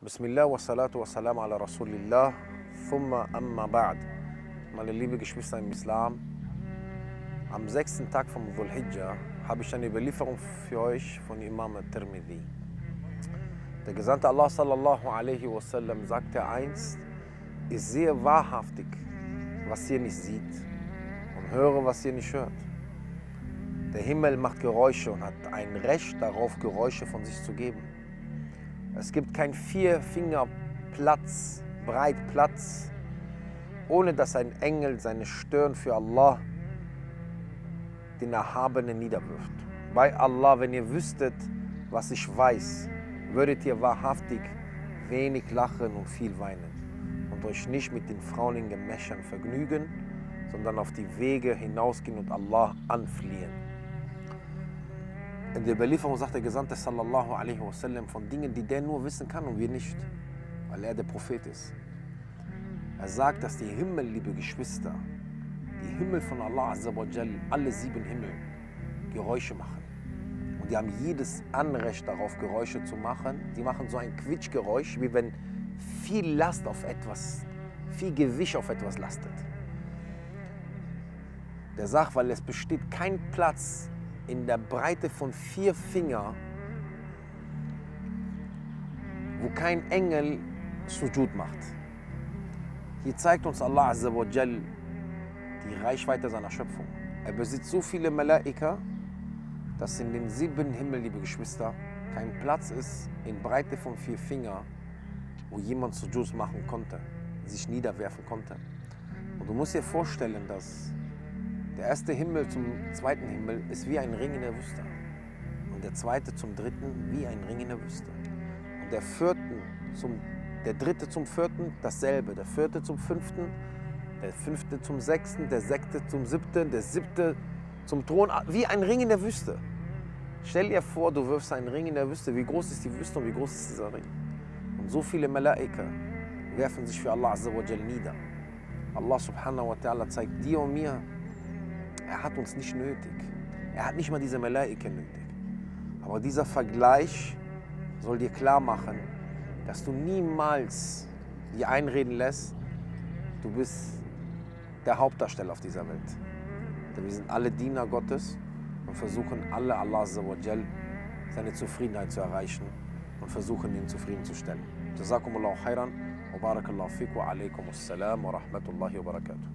Bismillah wa salatu wa salam ala Rasulillah, thumma amma ba'd. Meine liebe Geschwister im Islam, am 6. Tag vom Dhul Hijjah habe ich eine Überlieferung für euch von Imam al-Tirmidhi. Der Gesandte Allah sallallahu alaihi wasallam sagte einst: Ich sehe wahrhaftig, was ihr nicht seht, und höre, was ihr nicht hört. Der Himmel macht Geräusche und hat ein Recht darauf, Geräusche von sich zu geben. Es gibt kein 4 Finger Platz, breit Platz, ohne dass ein Engel seine Stirn für Allah, den Erhabenen, niederwirft. Bei Allah, wenn ihr wüsstet, was ich weiß, würdet ihr wahrhaftig wenig lachen und viel weinen und euch nicht mit den Frauen in Gemächern vergnügen, sondern auf die Wege hinausgehen und Allah anflehen. In der Überlieferung sagt der Gesandte sallallahu alaihi wasallam von Dingen, die der nur wissen kann und wir nicht, weil er der Prophet ist. Er sagt, dass die Himmel, liebe Geschwister, die Himmel von Allah azza wa jal, alle 7 Himmel, Geräusche machen. Und die haben jedes Anrecht darauf, Geräusche zu machen. Die machen so ein Quietschgeräusch, wie wenn viel Last auf etwas, viel Gewicht auf etwas lastet. Der sagt, weil es besteht kein Platz in der Breite von 4 Finger, wo kein Engel Sujud macht. Hier zeigt uns Allah azza wa jal die Reichweite seiner Schöpfung. Er besitzt so viele Malaika, dass in den 7 Himmel, liebe Geschwister, kein Platz ist in Breite von 4 Finger, wo jemand Sujud machen konnte, sich niederwerfen konnte. Und du musst dir vorstellen, dass der erste Himmel zum 2. Himmel ist wie ein Ring in der Wüste. Und der 2. zum 3. wie ein Ring in der Wüste. Und der 3. zum 4. dasselbe. Der 4. zum 5. Der 5. zum 6. Der 6. zum 7. Der 7. zum Thron. Wie ein Ring in der Wüste. Stell dir vor, du wirfst einen Ring in der Wüste. Wie groß ist die Wüste und wie groß ist dieser Ring? Und so viele Malaika werfen sich für Allah azza wa jal nieder. Allah subhanahu wa ta'ala zeigt dir und mir, er hat uns nicht nötig. Er hat nicht mal diese Malaika nötig. Aber dieser Vergleich soll dir klar machen, dass du niemals dir einreden lässt, du bist der Hauptdarsteller auf dieser Welt. Denn wir sind alle Diener Gottes und versuchen alle Allah azza wa jal seine Zufriedenheit zu erreichen und versuchen ihn zufriedenzustellen. Jazakumullahu khairan wa barakallahu fikum wa alaikum assalam wa rahmatullahi wa barakatuh.